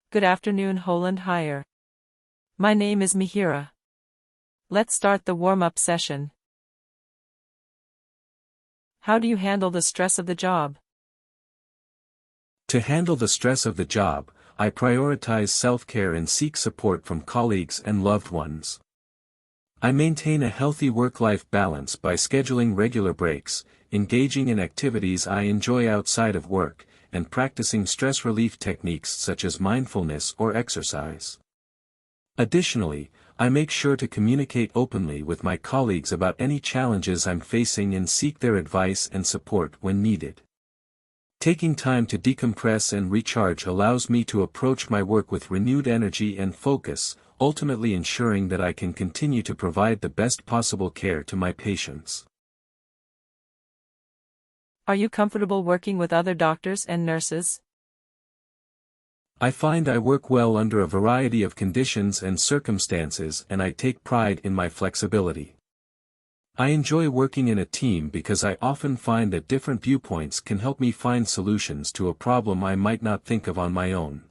Good afternoon, Holland Hire. My name is Mihiraa. Let's start the warm-up session. How do you handle the stress of the job? To handle the stress of the job, I prioritize self-care and seek support from colleagues and loved ones. I maintain a healthy work-life balance by scheduling regular breaks, engaging in activities I enjoy outside of work, and practicing stress relief techniques such as mindfulness or exercise. Additionally, I make sure to communicate openly with my colleagues about any challenges I'm facing and seek their advice and support when needed. Taking time to decompress and recharge allows me to approach my work with renewed energy and focus, ultimately ensuring that I can continue to provide the best possible care to my patients. Are you comfortable working with other doctors and nurses? I find I work well under a variety of conditions and circumstances, and I take pride in my flexibility. I enjoy working in a team because I often find that different viewpoints can help me find solutions to a problem I might not think of on my own.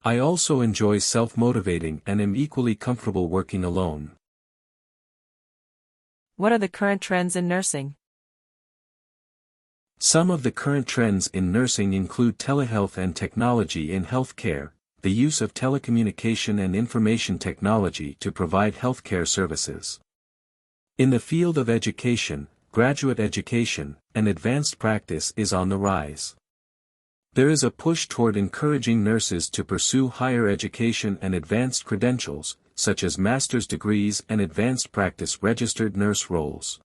I also enjoy self-motivating and am equally comfortable working alone. What are the current trends in nursing? Some of the current trends in nursing include telehealth and technology in healthcare, the use of telecommunication and information technology to provide healthcare services. In the field of education, graduate education, and advanced practice is on the rise. There is a push toward encouraging nurses to pursue higher education and advanced credentials, such as master's degrees and advanced practice registered nurse roles.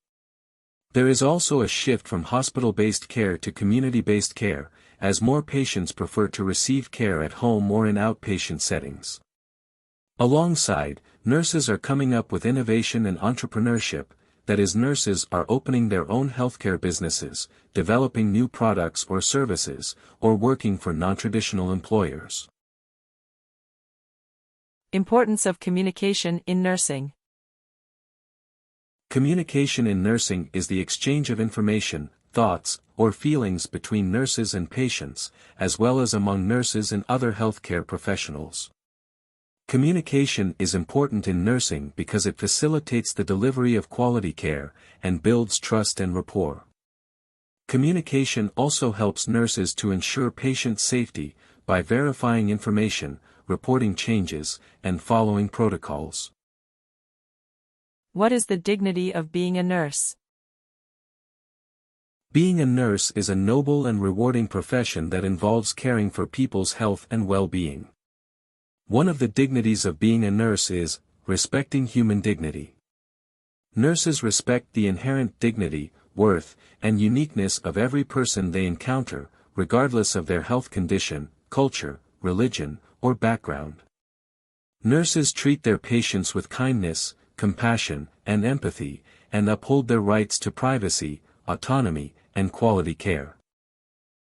There is also a shift from hospital-based care to community-based care, as more patients prefer to receive care at home or in outpatient settings. Alongside, nurses are coming up with innovation and entrepreneurship, that is, nurses are opening their own healthcare businesses, developing new products or services, or working for non-traditional employers. Importance of communication in nursing. Communication in nursing is the exchange of information, thoughts, or feelings between nurses and patients, as well as among nurses and other healthcare professionals. Communication is important in nursing because it facilitates the delivery of quality care, and builds trust and rapport. Communication also helps nurses to ensure patient safety, by verifying information, reporting changes, and following protocols. What is the dignity of being a nurse? Being a nurse is a noble and rewarding profession that involves caring for people's health and well-being. One of the dignities of being a nurse is respecting human dignity. Nurses respect the inherent dignity, worth, and uniqueness of every person they encounter, regardless of their health condition, culture, religion, or background. Nurses treat their patients with kindness, compassion, and empathy, and uphold their rights to privacy, autonomy, and quality care.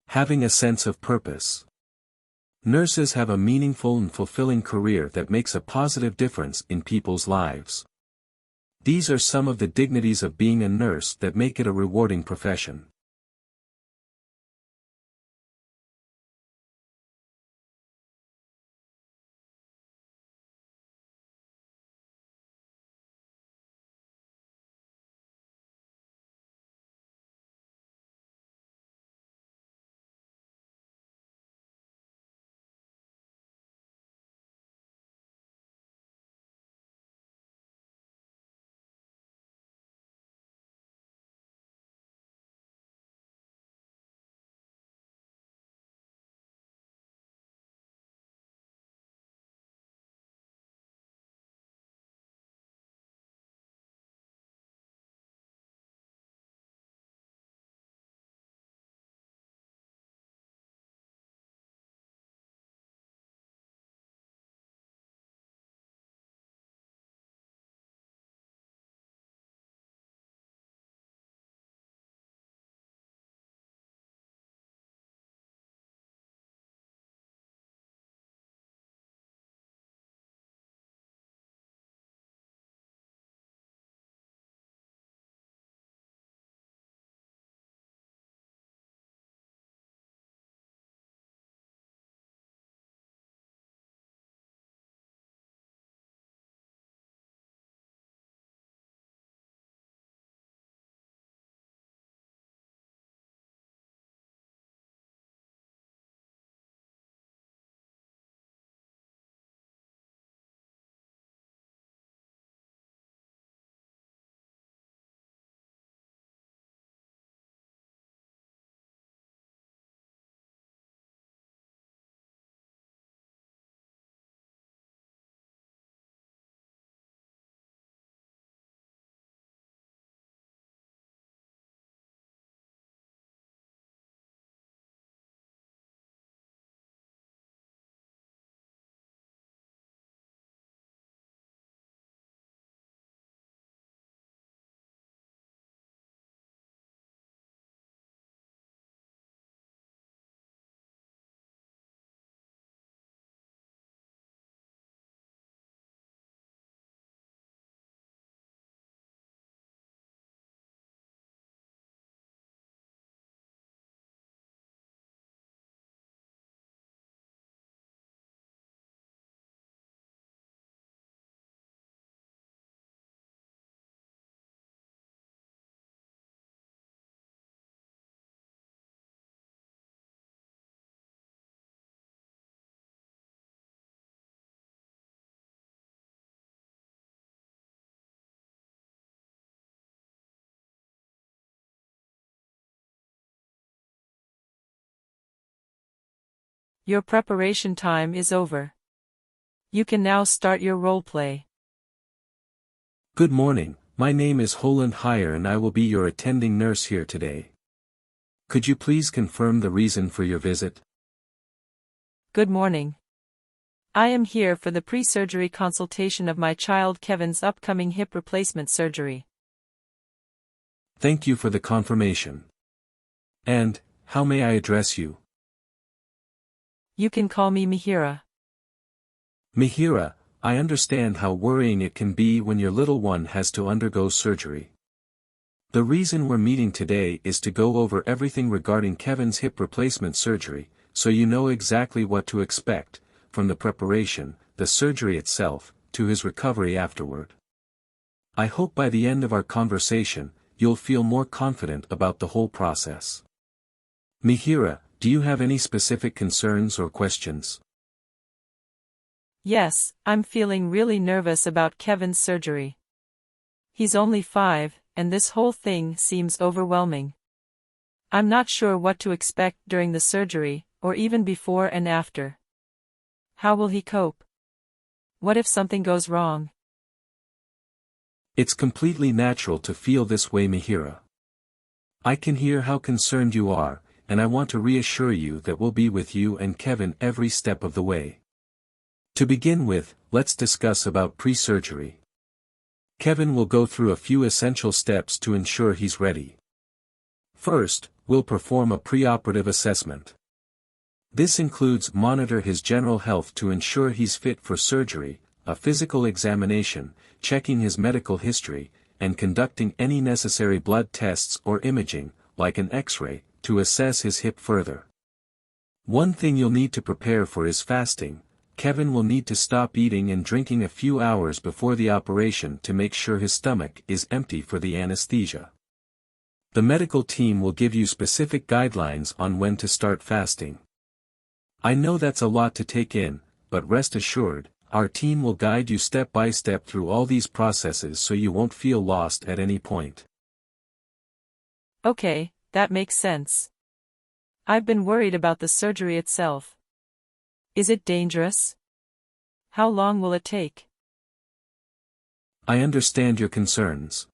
Having a sense of purpose. Nurses have a meaningful and fulfilling career that makes a positive difference in people's lives. These are some of the dignities of being a nurse that make it a rewarding profession. Your preparation time is over. You can now start your role play. Good morning, my name is Holland Heyer and I will be your attending nurse here today. Could you please confirm the reason for your visit? Good morning. I am here for the pre-surgery consultation of my child Kevin's upcoming hip replacement surgery. Thank you for the confirmation. And, how may I address you? You can call me Mihiraa. Mihiraa, I understand how worrying it can be when your little one has to undergo surgery. The reason we're meeting today is to go over everything regarding Kevin's hip replacement surgery, so you know exactly what to expect, from the preparation, the surgery itself, to his recovery afterward. I hope by the end of our conversation, you'll feel more confident about the whole process. Mihiraa, do you have any specific concerns or questions? Yes, I'm feeling really nervous about Kevin's surgery. He's only 5, and this whole thing seems overwhelming. I'm not sure what to expect during the surgery, or even before and after. How will he cope? What if something goes wrong? It's completely natural to feel this way, Mihiraa. I can hear how concerned you are, and I want to reassure you that we'll be with you and Kevin every step of the way. To begin with, let's discuss about pre-surgery. Kevin will go through a few essential steps to ensure he's ready. First, we'll perform a preoperative assessment. This includes monitor his general health to ensure he's fit for surgery, a physical examination, checking his medical history, and conducting any necessary blood tests or imaging, like an X-ray, to assess his hip further. One thing you'll need to prepare for is fasting. Kevin will need to stop eating and drinking a few hours before the operation to make sure his stomach is empty for the anesthesia. The medical team will give you specific guidelines on when to start fasting. I know that's a lot to take in, but rest assured, our team will guide you step by step through all these processes so you won't feel lost at any point. Okay, that makes sense. I've been worried about the surgery itself. Is it dangerous? How long will it take? I understand your concerns.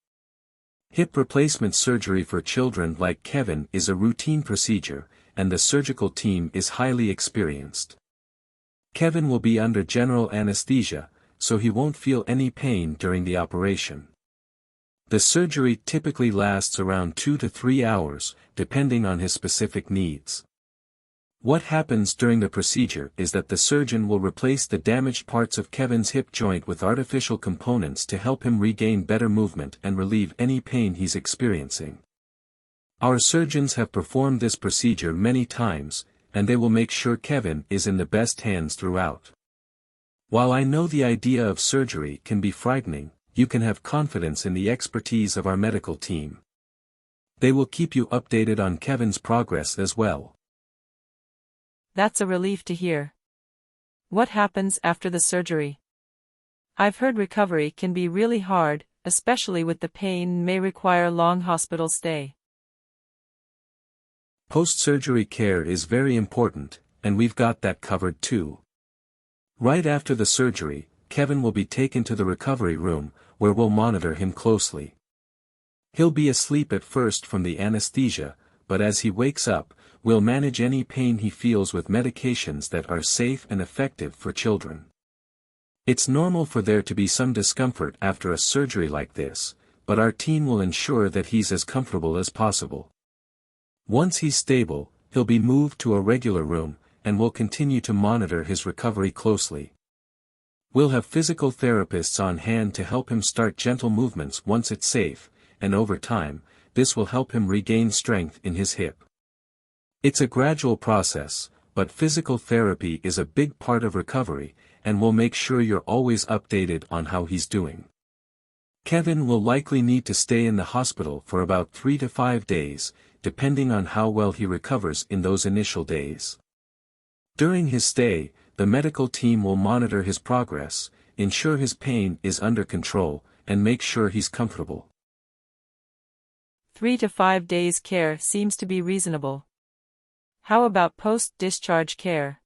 Hip replacement surgery for children like Kevin is a routine procedure, and the surgical team is highly experienced. Kevin will be under general anesthesia, so he won't feel any pain during the operation. The surgery typically lasts around 2 to 3 hours, depending on his specific needs. What happens during the procedure is that the surgeon will replace the damaged parts of Kevin's hip joint with artificial components to help him regain better movement and relieve any pain he's experiencing. Our surgeons have performed this procedure many times, and they will make sure Kevin is in the best hands throughout. While I know the idea of surgery can be frightening, you can have confidence in the expertise of our medical team. They will keep you updated on Kevin's progress as well. That's a relief to hear. What happens after the surgery? I've heard recovery can be really hard, especially with the pain and may require a long hospital stay. Post-surgery care is very important, and we've got that covered too. Right after the surgery, Kevin will be taken to the recovery room, where we'll monitor him closely. He'll be asleep at first from the anesthesia, but as he wakes up, we'll manage any pain he feels with medications that are safe and effective for children. It's normal for there to be some discomfort after a surgery like this, but our team will ensure that he's as comfortable as possible. Once he's stable, he'll be moved to a regular room, and we'll continue to monitor his recovery closely. We'll have physical therapists on hand to help him start gentle movements once it's safe, and over time, this will help him regain strength in his hip. It's a gradual process, but physical therapy is a big part of recovery, and we'll make sure you're always updated on how he's doing. Kevin will likely need to stay in the hospital for about 3 to 5 days, depending on how well he recovers in those initial days. During his stay, the medical team will monitor his progress, ensure his pain is under control, and make sure he's comfortable. 3 to 5 days care seems to be reasonable. How about post-discharge care?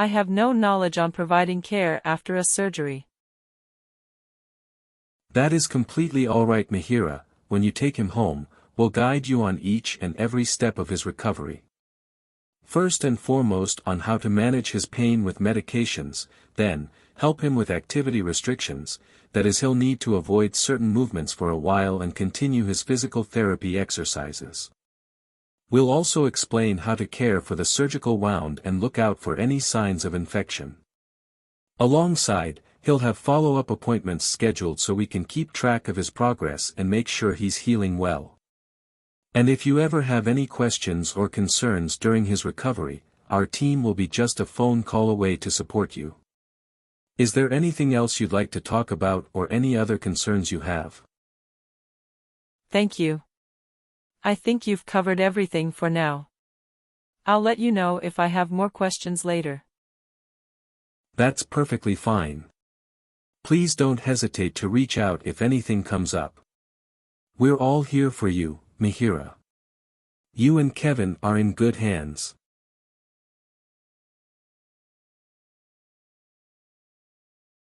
I have no knowledge on providing care after a surgery. That is completely alright, Mihiraa. When you take him home, we'll guide you on each and every step of his recovery. First and foremost on how to manage his pain with medications, then, help him with activity restrictions, that is he'll need to avoid certain movements for a while and continue his physical therapy exercises. We'll also explain how to care for the surgical wound and look out for any signs of infection. Alongside, he'll have follow-up appointments scheduled so we can keep track of his progress and make sure he's healing well. And if you ever have any questions or concerns during his recovery, our team will be just a phone call away to support you. Is there anything else you'd like to talk about or any other concerns you have? Thank you. I think you've covered everything for now. I'll let you know if I have more questions later. That's perfectly fine. Please don't hesitate to reach out if anything comes up. We're all here for you, Mihiraa. You and Kevin are in good hands.